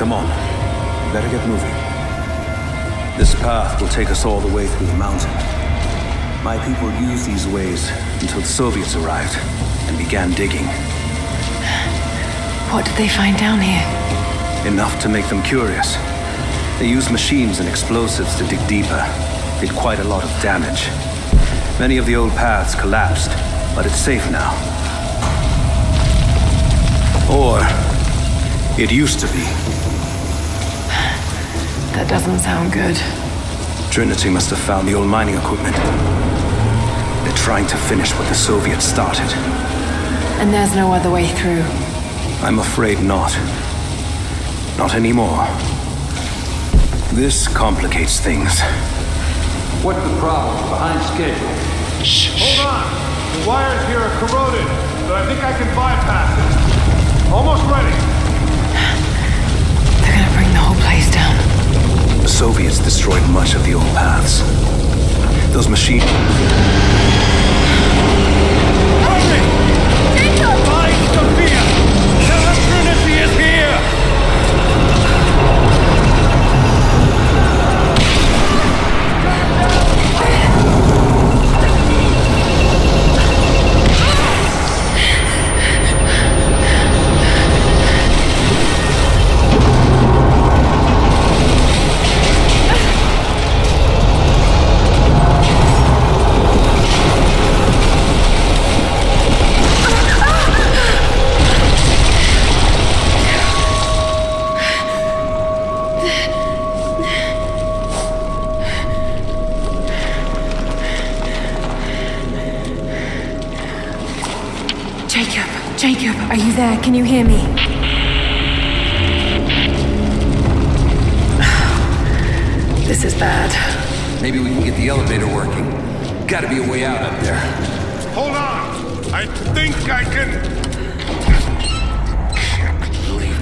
Come on. We better get moving. This path will take us all the way through the mountain. My people used these ways until the Soviets arrived and began digging. What did they find down here? Enough to make them curious. They used machines and explosives to dig deeper. Did quite a lot of damage. Many of the old paths collapsed, but it's safe now. Or it used to be. That doesn't sound good. Trinity must have found the old mining equipment. They're trying to finish what the Soviets started. And there's no other way through. I'm afraid not. Not anymore. This complicates things. What's the problem? Behind schedule. Hold on! The wires here are corroded, but I think I can bypass it. Almost ready. They're gonna bring the whole place down. The Soviets destroyed much of the old paths. Those machines... Hurry! Find Sophia! Tell her Trinity is here! Jacob, are you there? Can you hear me? This is bad. Maybe we can get the elevator working. Gotta be a way out up there. Hold on! I think I can... Can't believe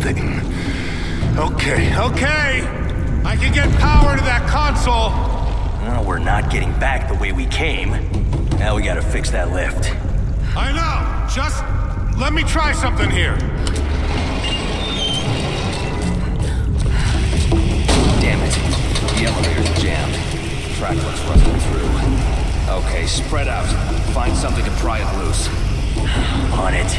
thing. Okay. I can get power to that console. Well, we're not getting back the way we came. Now we gotta fix that lift. I know! Just let me try something here. Damn it. The elevator's jammed. Track looks rusting through. Okay, spread out. Find something to pry it loose. On it.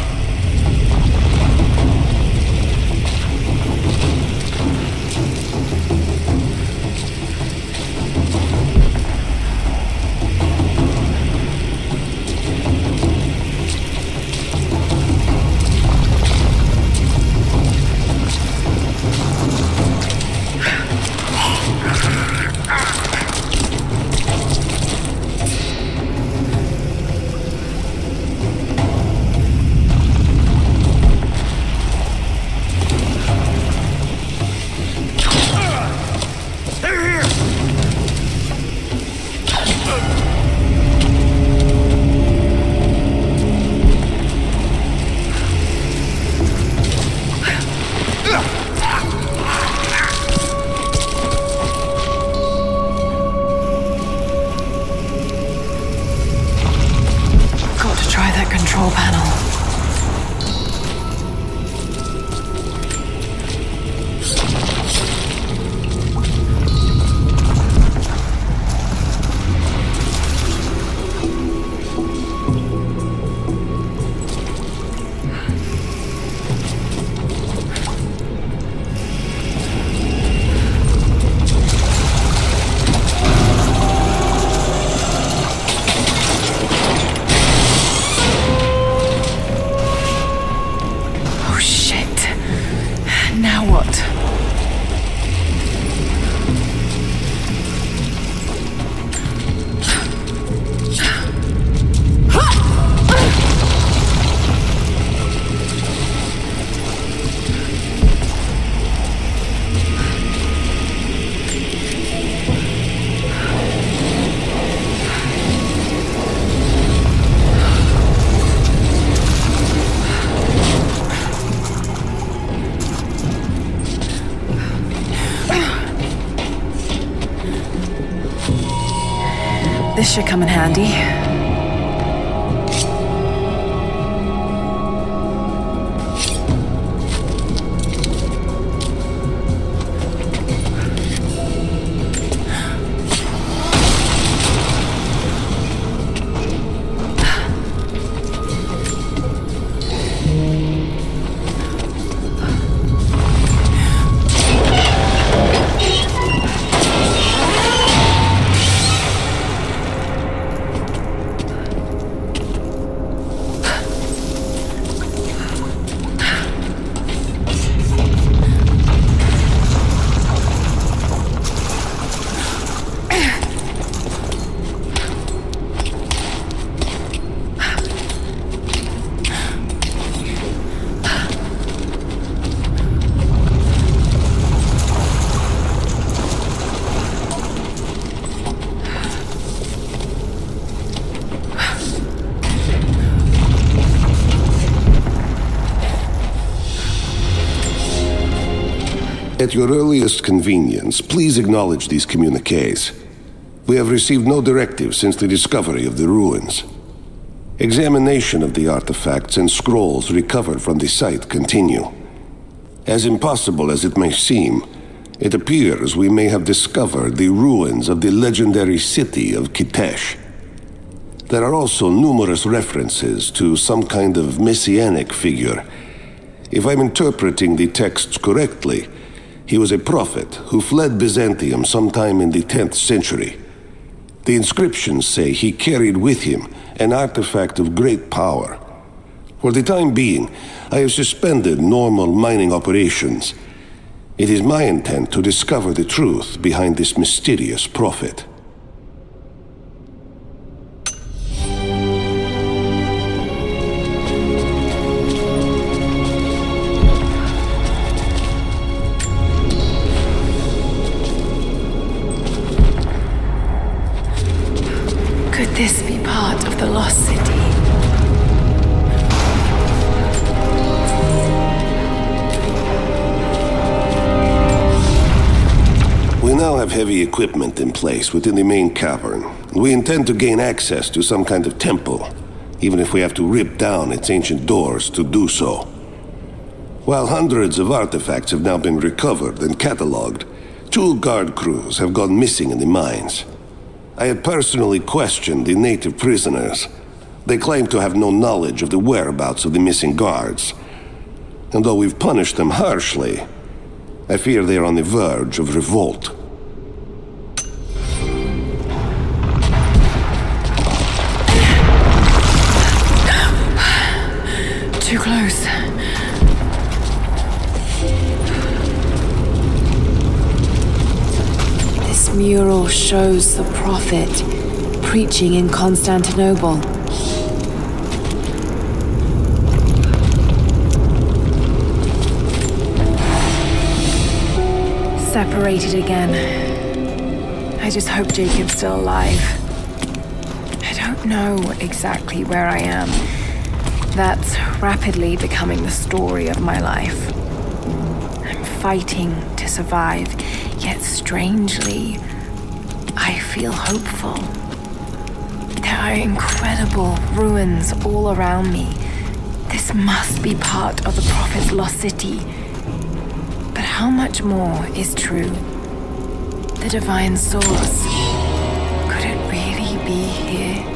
Control panel. This should come in handy. At your earliest convenience, please acknowledge these communiques. We have received no directive since the discovery of the ruins. Examination of the artifacts and scrolls recovered from the site continue. As impossible as it may seem, it appears we may have discovered the ruins of the legendary city of Kitesh. There are also numerous references to some kind of messianic figure. If I'm interpreting the texts correctly, he was a prophet who fled Byzantium sometime in the 10th century. The inscriptions say he carried with him an artifact of great power. For the time being, I have suspended normal mining operations. It is my intent to discover the truth behind this mysterious prophet. Could this be part of the Lost City? We now have heavy equipment in place within the main cavern. We intend to gain access to some kind of temple, even if we have to rip down its ancient doors to do so. While hundreds of artifacts have now been recovered and cataloged, 2 guard crews have gone missing in the mines. I have personally questioned the native prisoners. They claim to have no knowledge of the whereabouts of the missing guards. And though we've punished them harshly, I fear they are on the verge of revolt. Too close. This mural shows the prophet preaching in Constantinople. Separated again. I just hope Jacob's still alive. I don't know exactly where I am. That's rapidly becoming the story of my life. I'm fighting to survive, yet strangely, I feel hopeful. There are incredible ruins all around me. This must be part of the Prophet's lost city. But how much more is true? The divine source, could it really be here?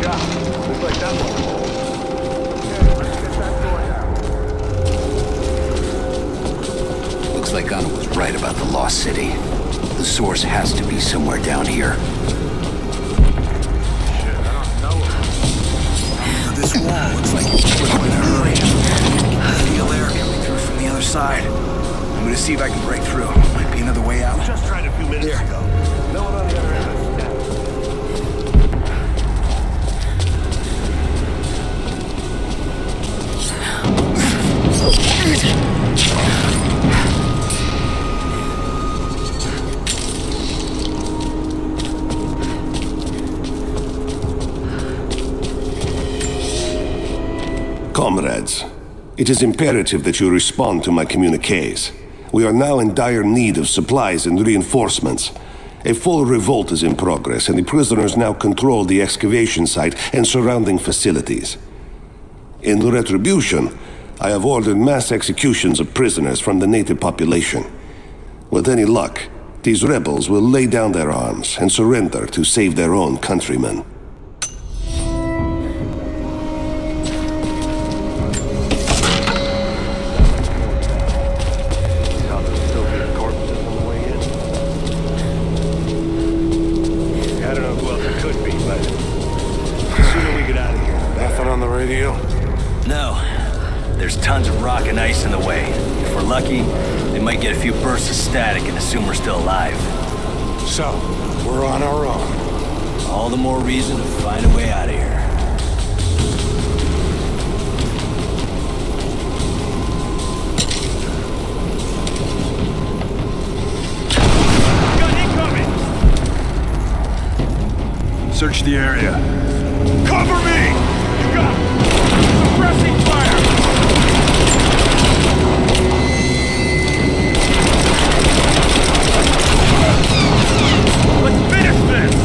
Looks like that one. Okay, let's get that door down. Looks like Anna was right about the Lost City. The source has to be somewhere down here. Shit, I don't know. This wall looks like it's split in a hurry. I feel air coming through from the other side. I'm gonna see if I can break through. Might be another way out. Just tried a few minutes ago. No one on the other end of the Comrades, it is imperative that you respond to my communiques. We are now in dire need of supplies and reinforcements. A full revolt is in progress, and the prisoners now control the excavation site and surrounding facilities. In retribution, I have ordered mass executions of prisoners from the native population. With any luck, these rebels will lay down their arms and surrender to save their own countrymen. No. There's tons of rock and ice in the way. If we're lucky, they might get a few bursts of static and assume we're still alive. So, we're on our own. All the more reason to find a way out of here. Gun incoming! Search the area. Cover me! You got suppressing fire! Let's finish this!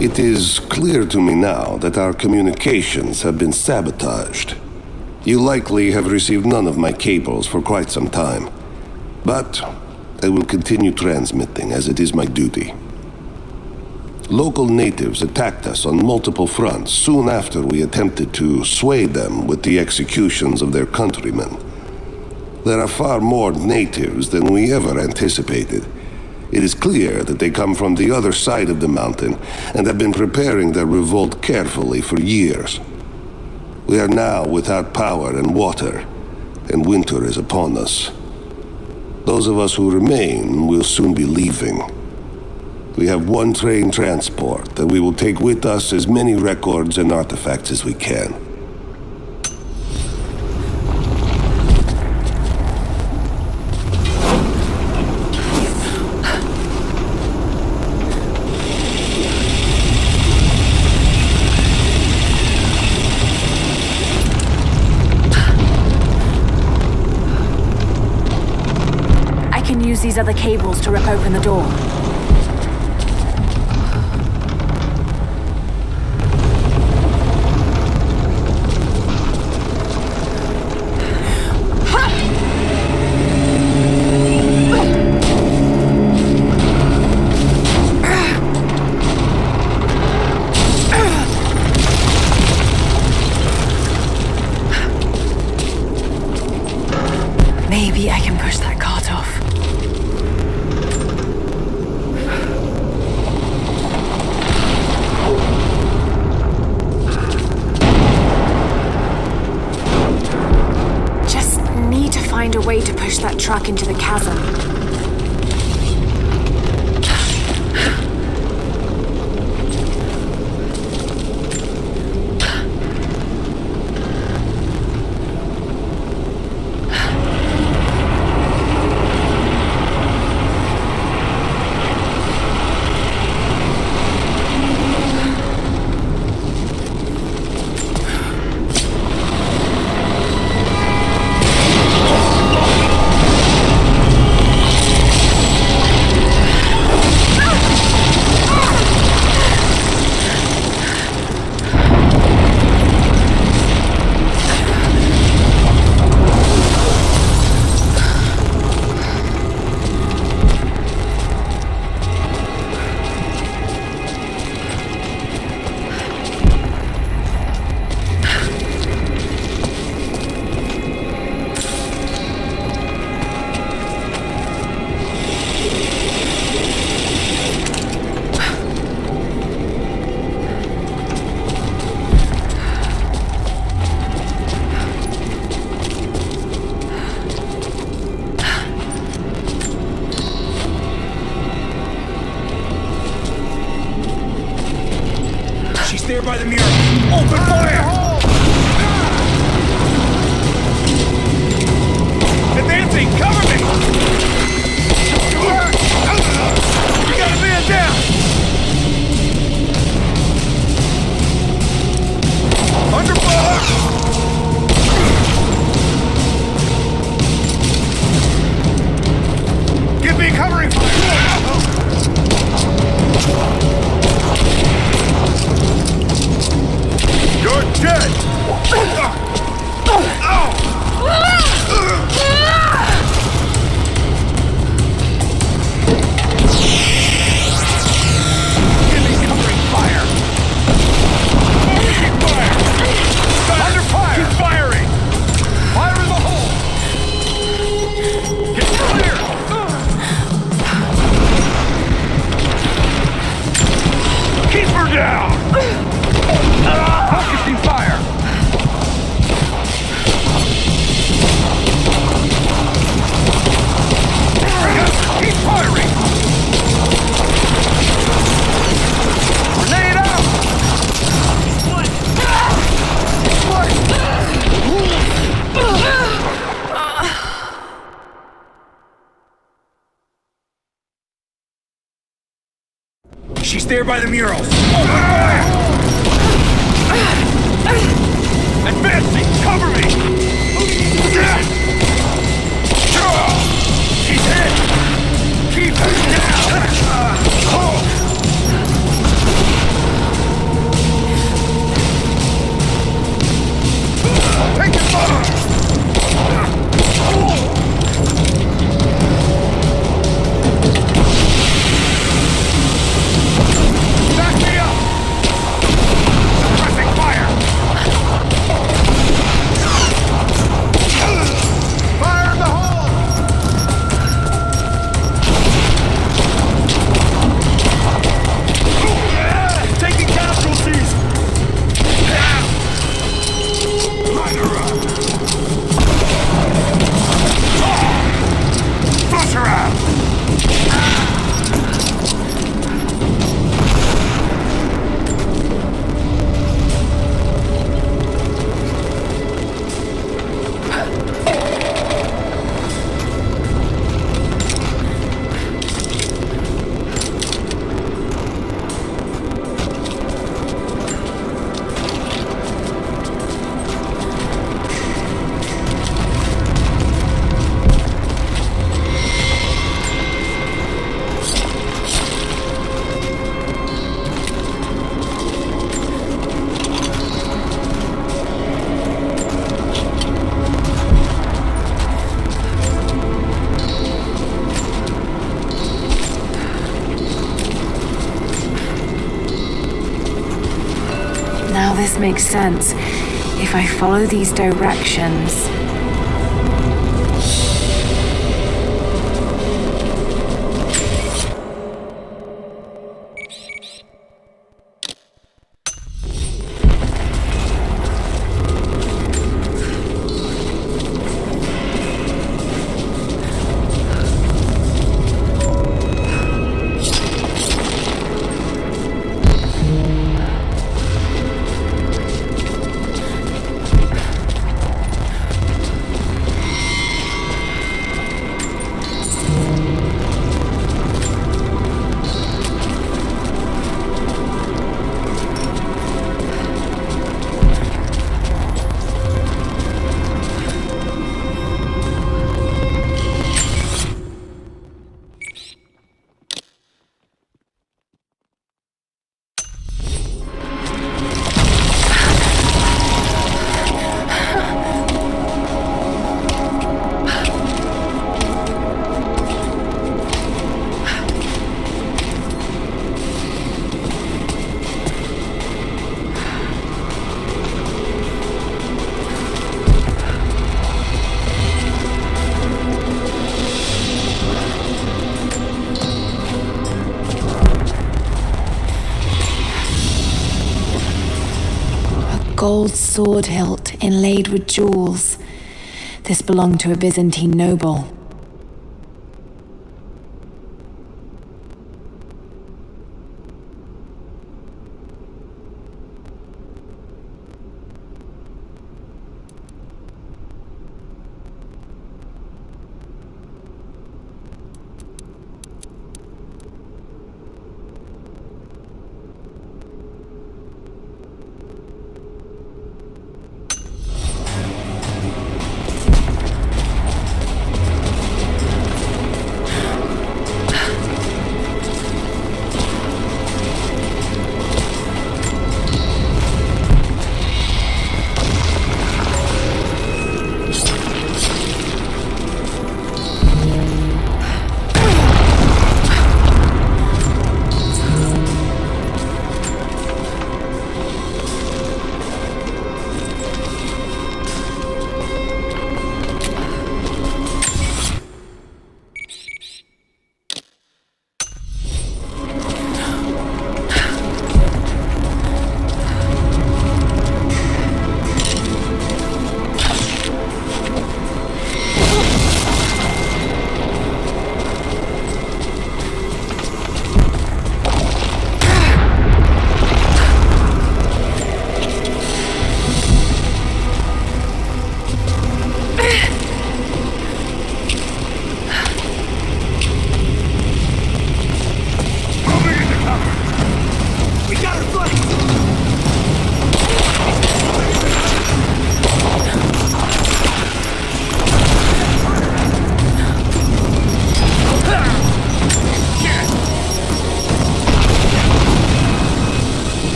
It is clear to me now that our communications have been sabotaged. You likely have received none of my cables for quite some time, but I will continue transmitting as it is my duty. Local natives attacked us on multiple fronts soon after we attempted to sway them with the executions of their countrymen. There are far more natives than we ever anticipated. It is clear that they come from the other side of the mountain and have been preparing their revolt carefully for years. We are now without power and water, and winter is upon us. Those of us who remain will soon be leaving. We have one train transport that we will take with us as many records and artifacts as we can. Use these other cables to rip open the door. Maybe I can push that cart off. Find a way to push that truck into the chasm. there by the mural. Open fire! Advancing! Cover me! We got a man down! Under fire! Give me covering fire! You're dead! Give me covering fire! Keep fire! Under fire! Keep firing! Fire in the hole! Get clear! Keep her down! Focusing fire! Keep firing! Grenade out! She's there by the murals. Open fire! Advancing! Cover me! She's hit! Keep her down! Take it fire! Back me up! Pressing fire! Fire in the hole! Taking casualties! Line her up! Flush her out! Now this makes sense. If I follow these directions... Gold sword hilt inlaid with jewels. This belonged to a Byzantine noble.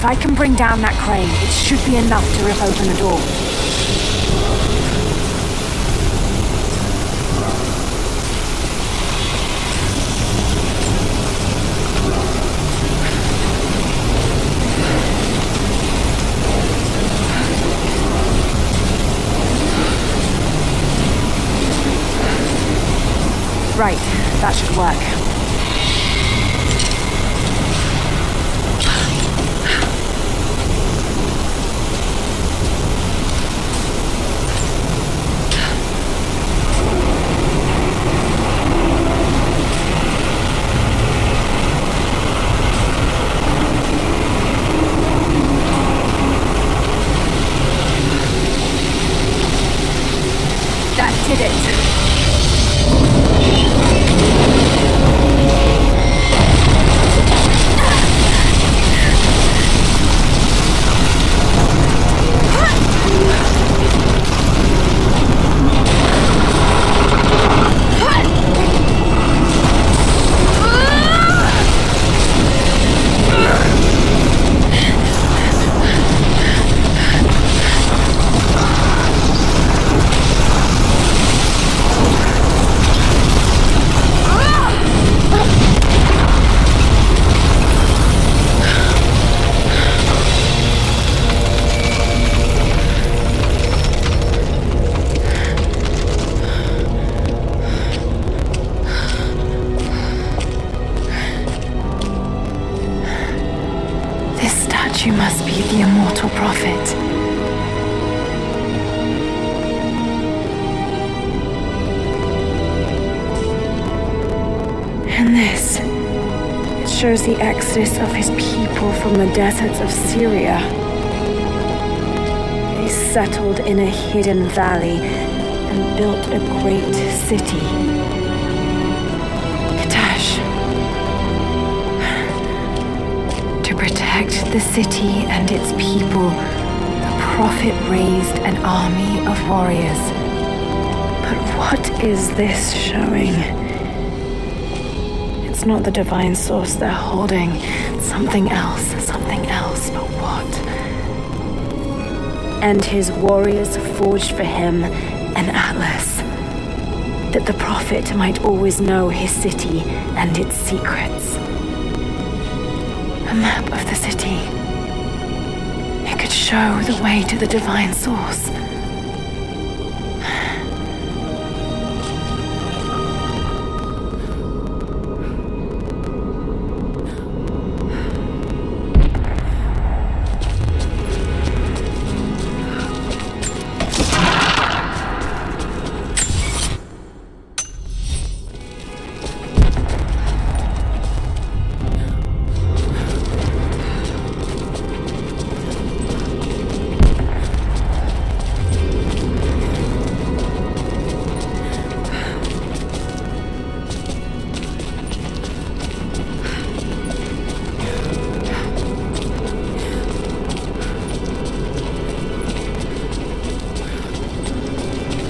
I can bring down that crane, it should be enough to rip open the door. Right, that should work. That did it. You must be the immortal prophet. And this, it shows the exodus of his people from the deserts of Syria. They settled in a hidden valley and built a great city. Katash. To protect the city and its people, the prophet raised an army of warriors. But what is this showing? It's not the divine source they're holding. Something else, but what? And his warriors forged for him an atlas, that the prophet might always know his city and its secrets. A map of the city. It could show the way to the divine source.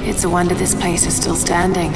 It's a wonder this place is still standing.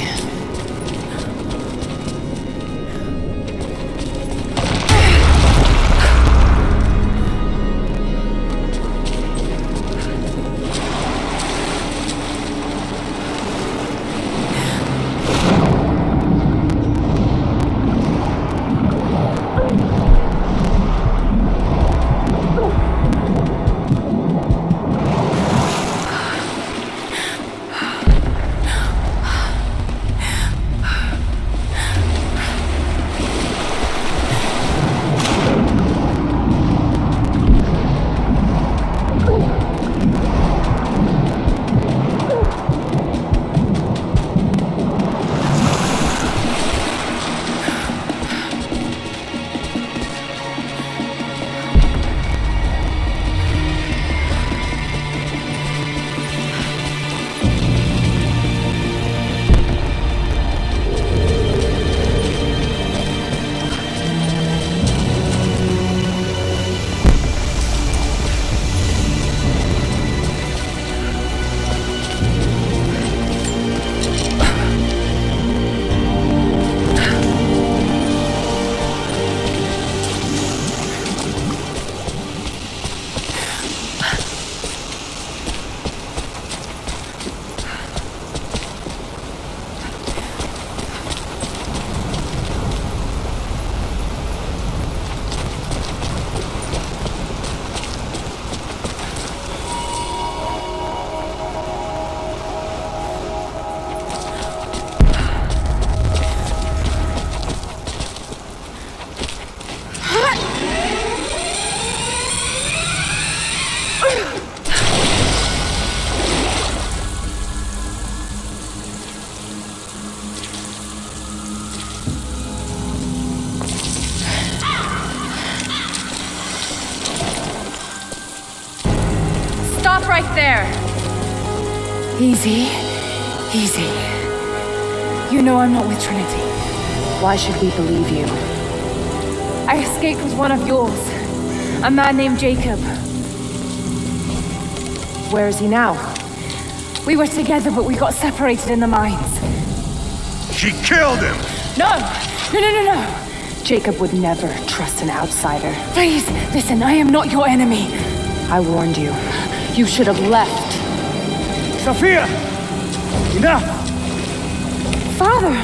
there! Easy. Easy. You know I'm not with Trinity. Why should we believe you? I escaped with one of yours. A man named Jacob. Where is he now? We were together, but we got separated in the mines. She killed him! No! No! Jacob would never trust an outsider. Please, listen, I am not your enemy. I warned you. You should have left. Sophia! Enough! Father!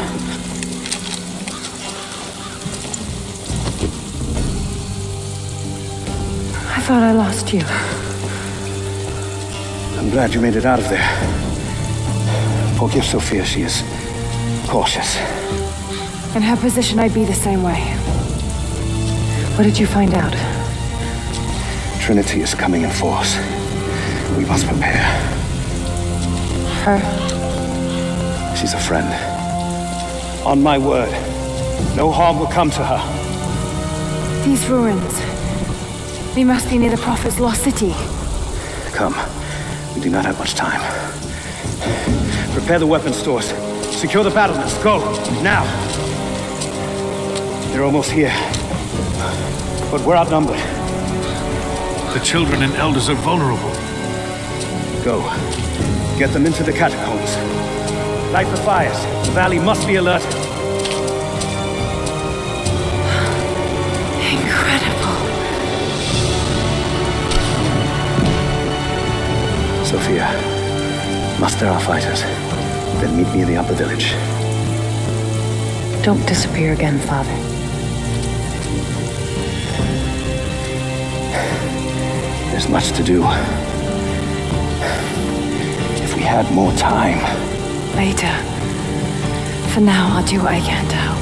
I thought I lost you. I'm glad you made it out of there. Forgive Sophia, she is cautious. In her position, I'd be the same way. What did you find out? Trinity is coming in force. We must prepare. Her? She's a friend. On my word, no harm will come to her. These ruins. They must be near the Prophet's lost city. Come. We do not have much time. Prepare the weapon stores. Secure the battlements. Go! Now! They're almost here. But we're outnumbered. The children and elders are vulnerable. Go. Get them into the catacombs. Light the fires. The valley must be alerted. Incredible. Sophia, muster our fighters. Then meet me in the upper village. Don't disappear again, Father. There's much to do. If we had more time. Later. For now, I'll do what I can to help.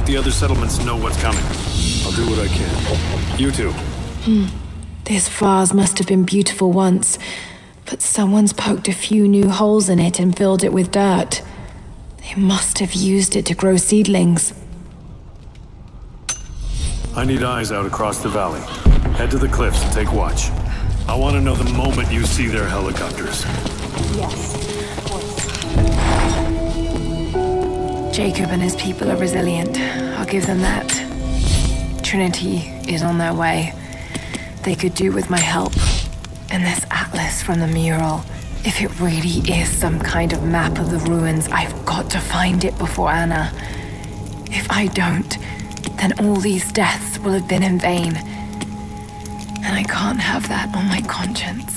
The other settlements know what's coming. I'll do what I can. You too. This vase must have been beautiful once, but someone's poked a few new holes in it and filled it with dirt. They must have used it to grow seedlings. I need eyes out across the valley. Head to the cliffs and take watch. I want to know the moment you see their helicopters. Yes. Jacob and his people are resilient. I'll give them that. Trinity is on their way. They could do with my help. And this atlas from the mural. If it really is some kind of map of the ruins, I've got to find it before Anna. If I don't, then all these deaths will have been in vain. And I can't have that on my conscience.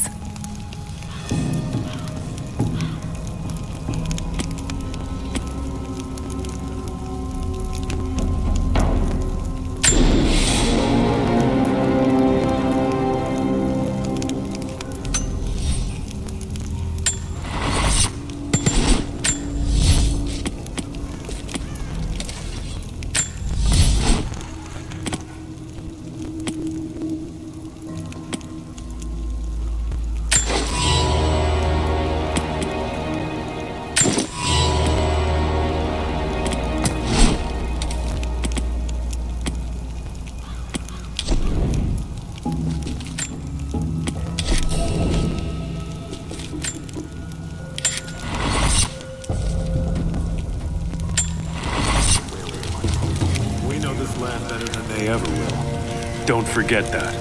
Don't forget that.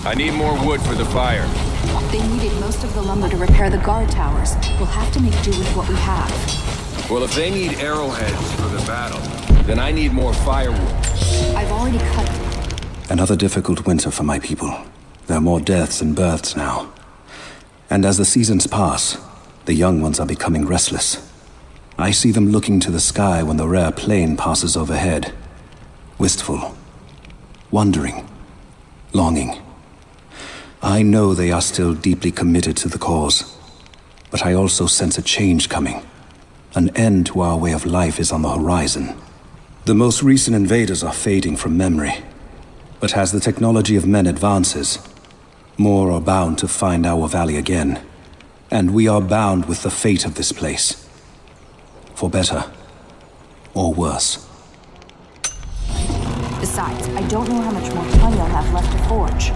I need more wood for the fire. They needed most of the lumber to repair the guard towers. We'll have to make do with what we have. Well, if they need arrowheads for the battle, then I need more firewood. I've already cut. Another difficult winter for my people. There are more deaths and births now. And as the seasons pass, the young ones are becoming restless. I see them looking to the sky when the rare plane passes overhead. Wistful. Wondering. Longing. I know they are still deeply committed to the cause. But I also sense a change coming. An end to our way of life is on the horizon. The most recent invaders are fading from memory. But as the technology of men advances, more are bound to find our valley again. And we are bound with the fate of this place. For better or worse. Besides, I don't know how much more time you'll have left to forge.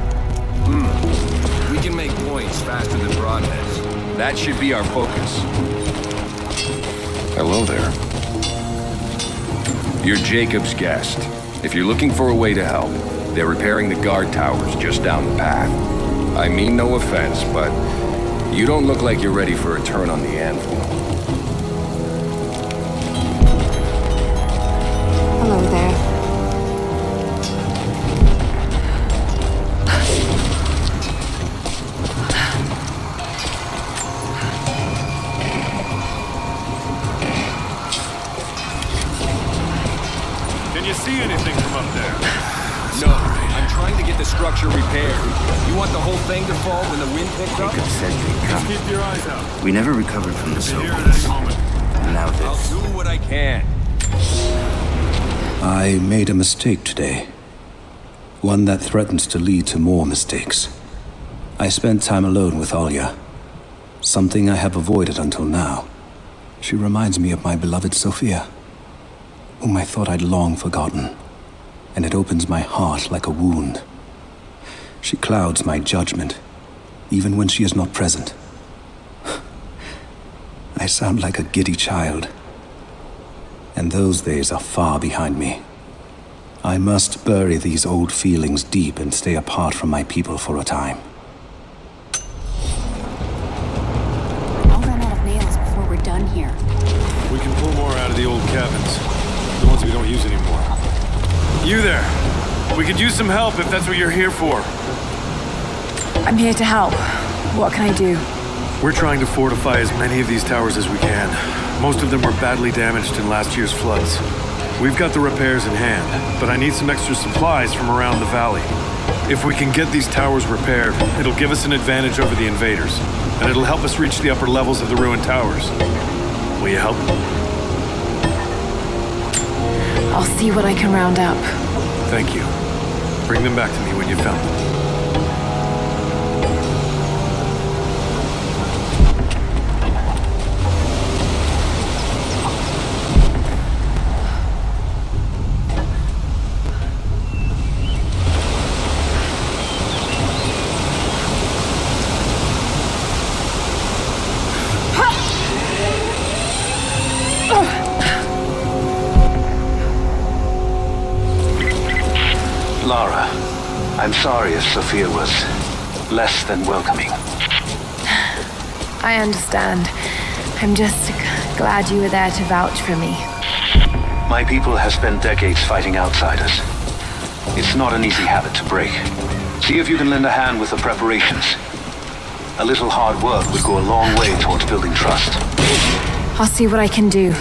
We can make points faster than broadheads. That should be our focus. Hello there. You're Jacob's guest. If you're looking for a way to help, they're repairing the guard towers just down the path. I mean no offense, but you don't look like you're ready for a turn on the anvil. Hello there. Can you see anything from up there? No, I'm trying to get the structure repaired. You want the whole thing to fall when the wind picks up? Jacob said they'd Just come. keep your eyes out. We never recovered from the Be here at Soviets. any moment. And now I'll this. do what I can. I made a mistake today. One that threatens to lead to more mistakes. I spent time alone with Olya. Something I have avoided until now. She reminds me of my beloved Sophia, whom I thought I'd long forgotten. And it opens my heart like a wound. She clouds my judgment, even when she is not present. I sound like a giddy child. And those days are far behind me. I must bury these old feelings deep and stay apart from my people for a time. I'll run out of nails before we're done here. We can pull more out of the old cabins. The ones we don't use anymore. You there! We could use some help if that's what you're here for. I'm here to help. What can I do? We're trying to fortify as many of these towers as we can. Most of them were badly damaged in last year's floods. We've got the repairs in hand, but I need some extra supplies from around the valley. If we can get these towers repaired, it'll give us an advantage over the invaders, and it'll help us reach the upper levels of the ruined towers. Will you help? I'll see what I can round up. Thank you. Bring them back to me when you found them. Lara, I'm sorry if Sophia was less than welcoming. I understand. I'm just glad you were there to vouch for me. My people have spent decades fighting outsiders. It's not an easy habit to break. See if you can lend a hand with the preparations. A little hard work would go a long way towards building trust. I'll see what I can do.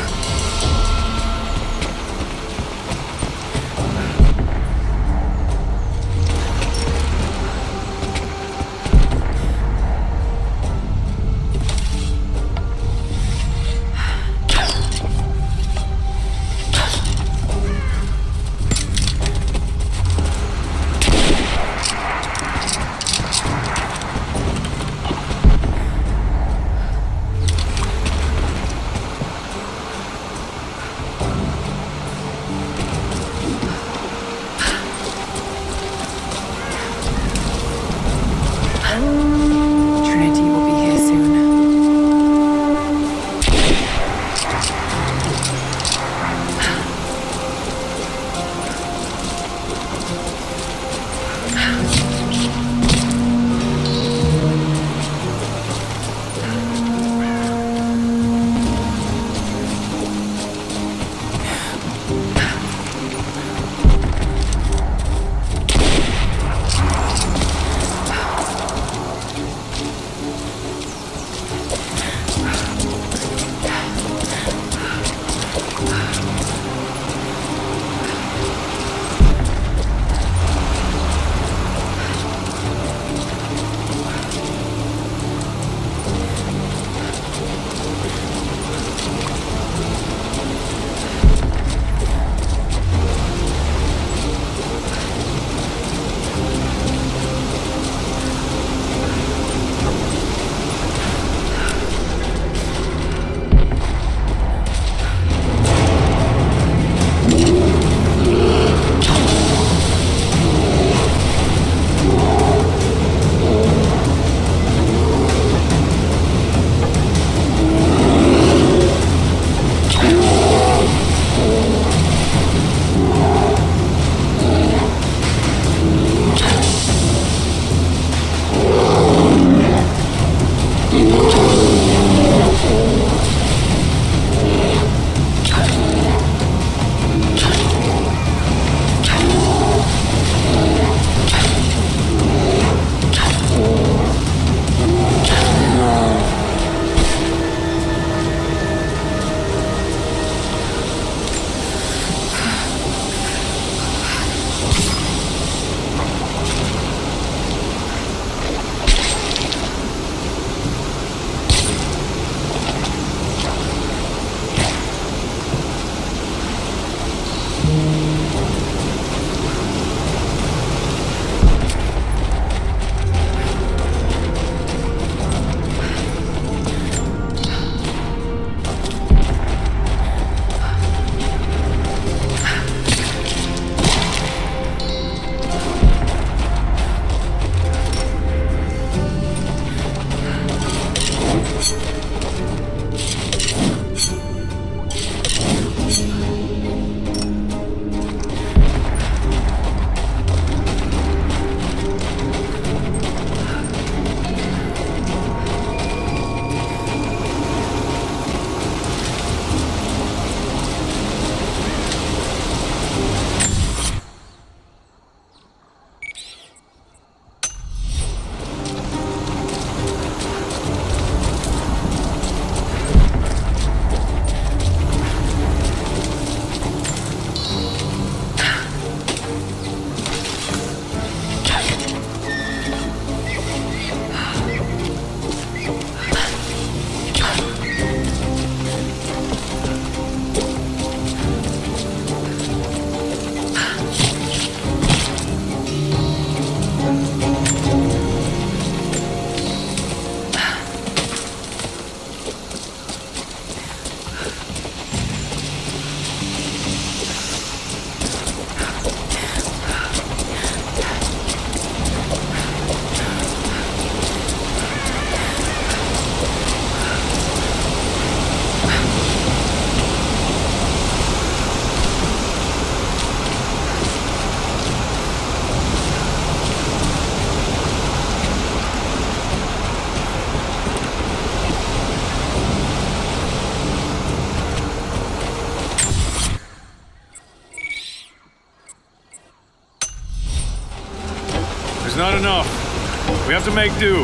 There's not enough. We have to make do.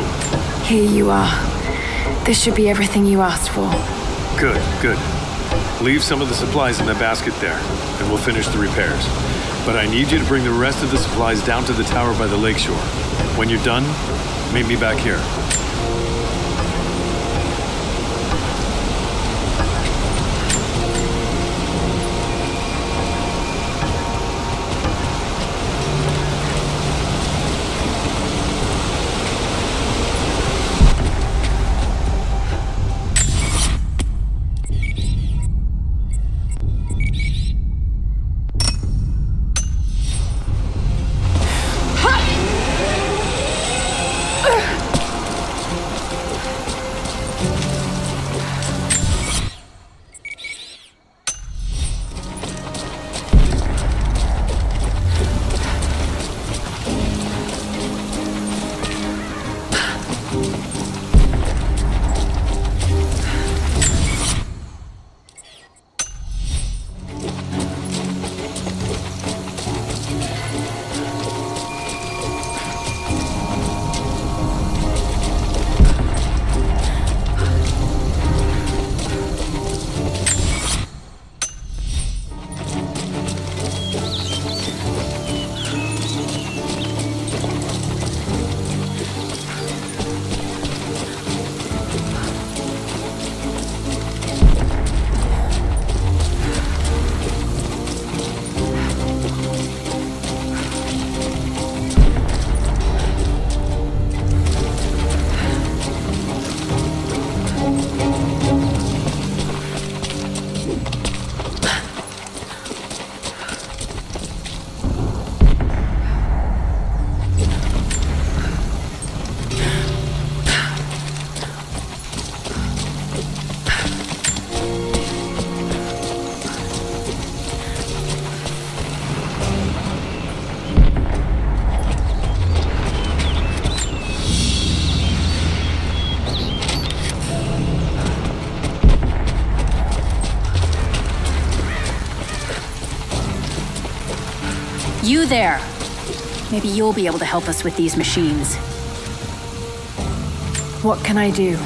Here you are. This should be everything you asked for. Good, good. Leave some of the supplies in the basket there, and we'll finish the repairs. But I need you to bring the rest of the supplies down to the tower by the lakeshore. When you're done, meet me back here. You there! Maybe you'll be able to help us with these machines. What can I do?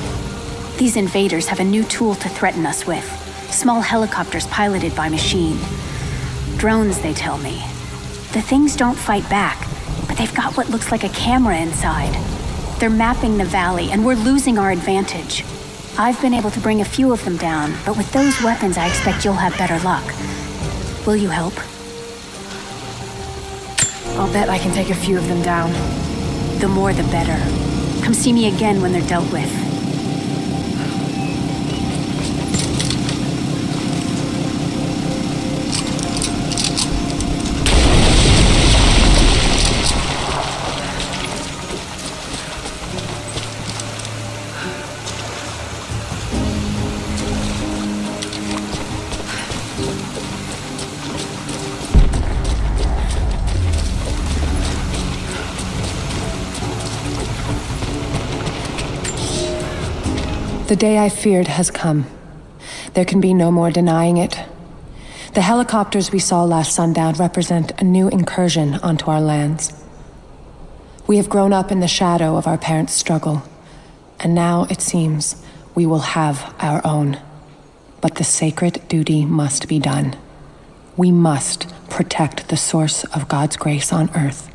These invaders have a new tool to threaten us with. Small helicopters piloted by machine. Drones, they tell me. The things don't fight back, but they've got what looks like a camera inside. They're mapping the valley, and we're losing our advantage. I've been able to bring a few of them down, but with those weapons I expect you'll have better luck. Will you help? I'll bet I can take a few of them down. The more the better. Come see me again when they're dealt with. The day I feared has come. There can be no more denying it. The helicopters we saw last sundown represent a new incursion onto our lands. We have grown up in the shadow of our parents' struggle, and now it seems we will have our own. But the sacred duty must be done. We must protect the source of God's grace on earth.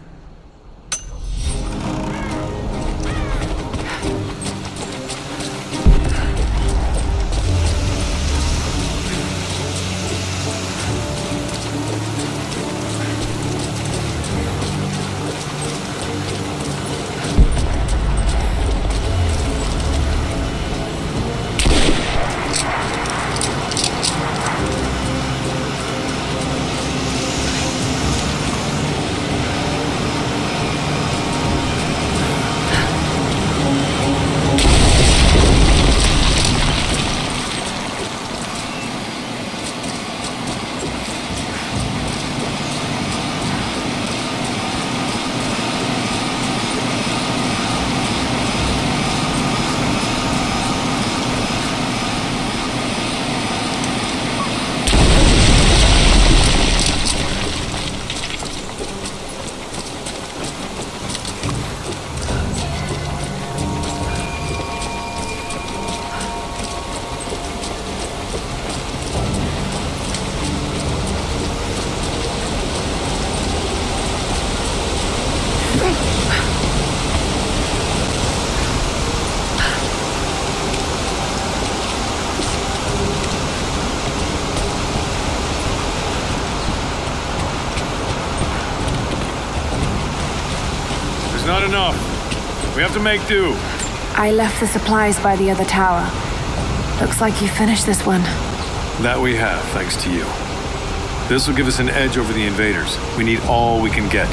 not enough. We have to make do. I left the supplies by the other tower. Looks like you finished this one. That we have, thanks to you. This will give us an edge over the invaders. We need all we can get.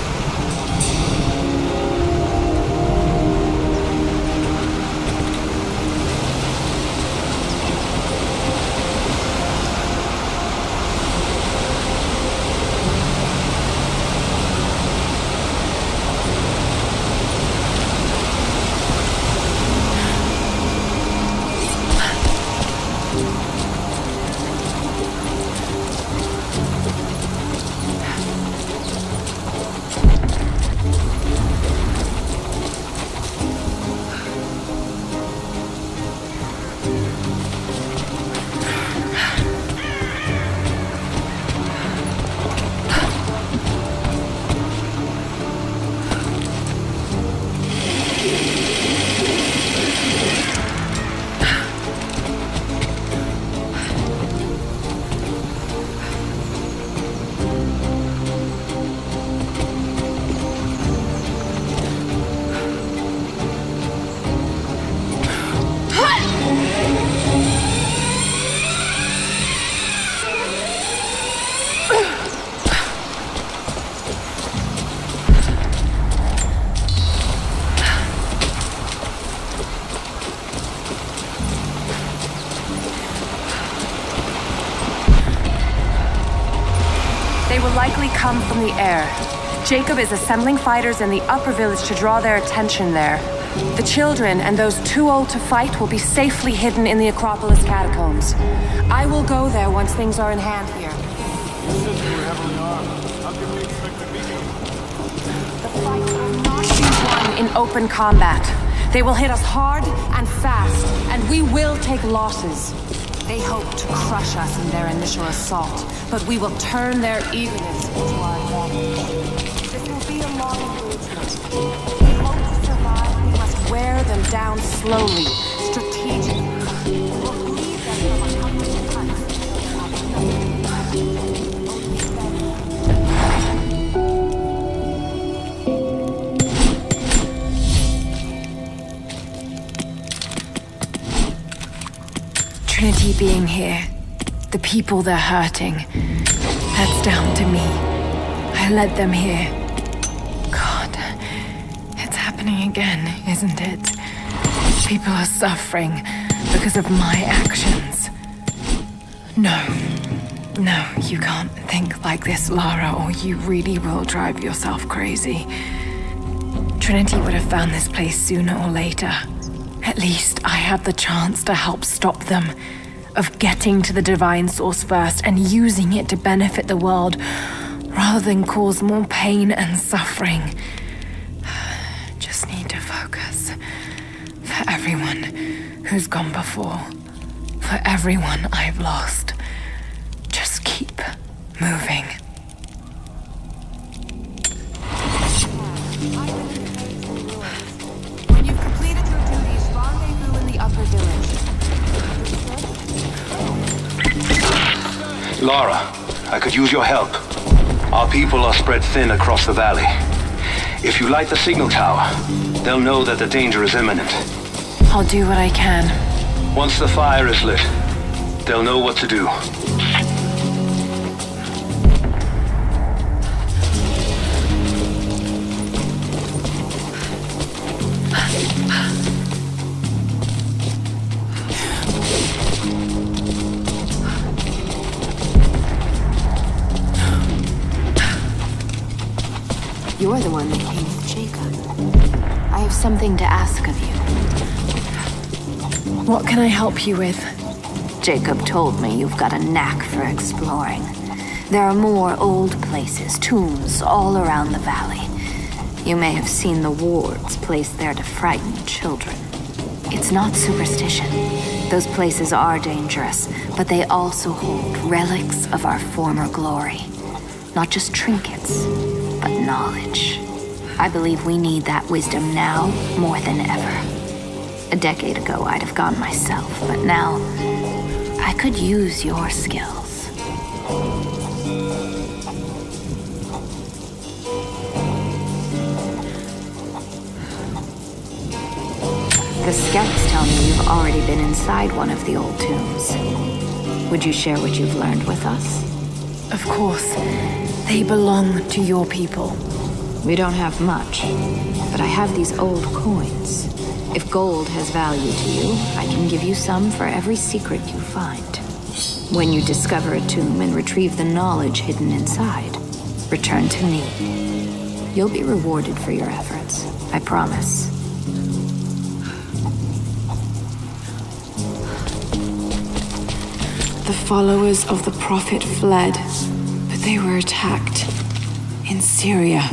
They will likely come from the air. Jacob is assembling fighters in the upper village to draw their attention there. The children and those too old to fight will be safely hidden in the Acropolis catacombs. I will go there once things are in hand here. The fight will not be won in open combat. They will hit us hard and fast, and we will take losses. They hope to crush us in their initial assault, but we will turn their eagerness into our advantage. This will be a long engagement. If we hope to survive, we must wear them down slowly, strategically. We'll leave them from a comfortable place. Trinity being here, the people they're hurting, that's down to me. I led them here. God, it's happening again, isn't it? People are suffering because of my actions. No, you can't think like this, Lara, or you really will drive yourself crazy. Trinity would have found this place sooner or later. At least I have the chance to help stop them, of getting to the divine source first and using it to benefit the world, rather than cause more pain and suffering. Just need to focus. For everyone who's gone before, for everyone I've lost, just keep moving. When you've completed your duties, rendezvous in the upper village. Lara, I could use your help. Our people are spread thin across the valley. If you light the signal tower, they'll know that the danger is imminent. I'll do what I can. Once the fire is lit, they'll know what to do. You're the one that came with Jacob. I have something to ask of you. What can I help you with? Jacob told me you've got a knack for exploring. There are more old places, tombs, all around the valley. You may have seen the wards placed there to frighten children. It's not superstition. Those places are dangerous, but they also hold relics of our former glory. Not just trinkets, but knowledge. I believe we need that wisdom now more than ever. A decade ago, I'd have gone myself, but now I could use your skills. The scouts tell me you've already been inside one of the old tombs. Would you share what you've learned with us? Of course. They belong to your people. We don't have much, but I have these old coins. If gold has value to you, I can give you some for every secret you find. When you discover a tomb and retrieve the knowledge hidden inside, return to me. You'll be rewarded for your efforts, I promise. The followers of the Prophet fled, but they were attacked in Syria.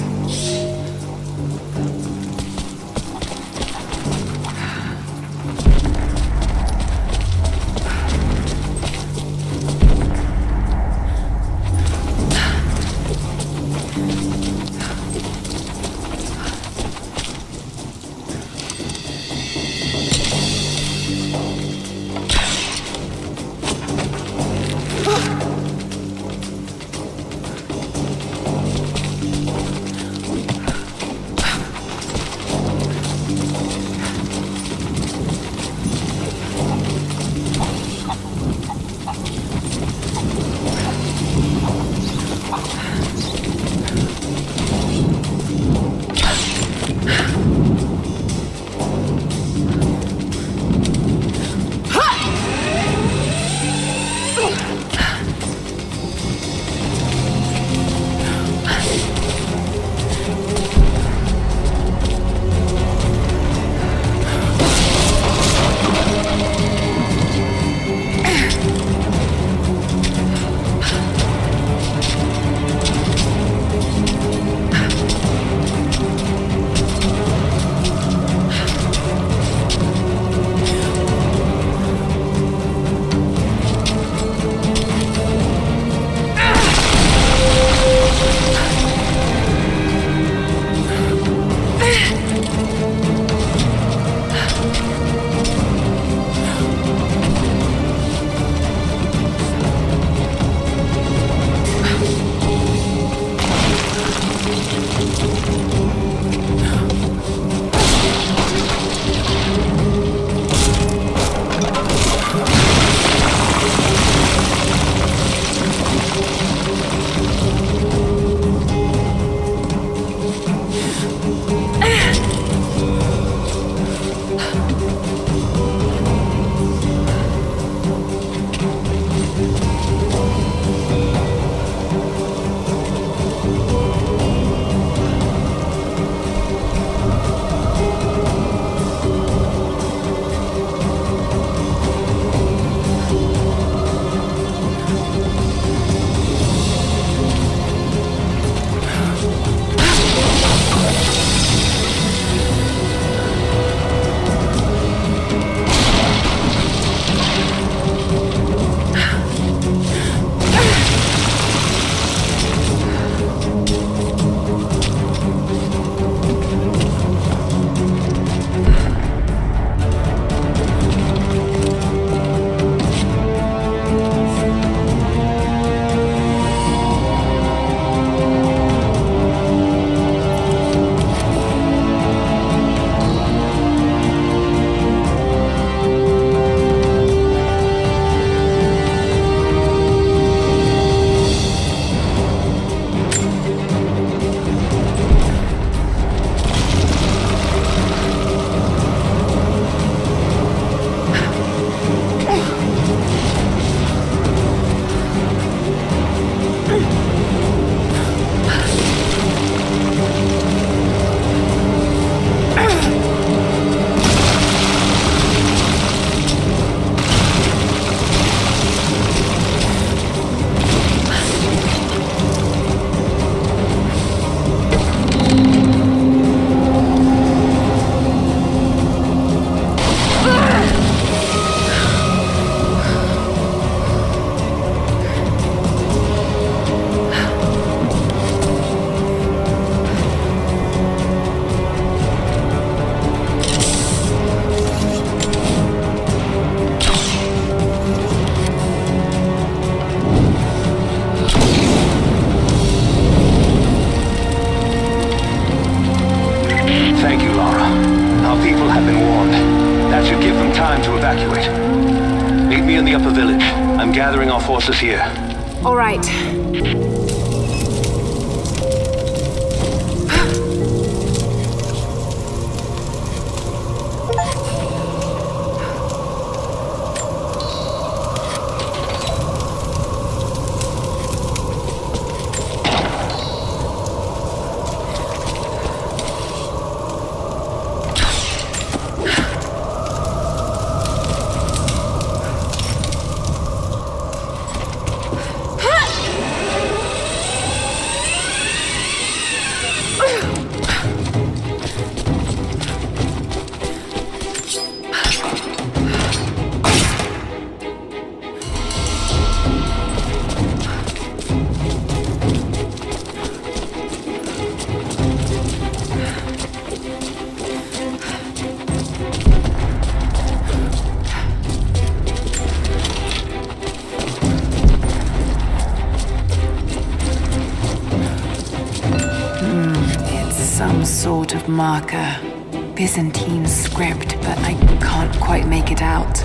That should give them time to evacuate. Meet me in the upper village. I'm gathering our forces here. All right. Some sort of marker. Byzantine script, but I can't quite make it out.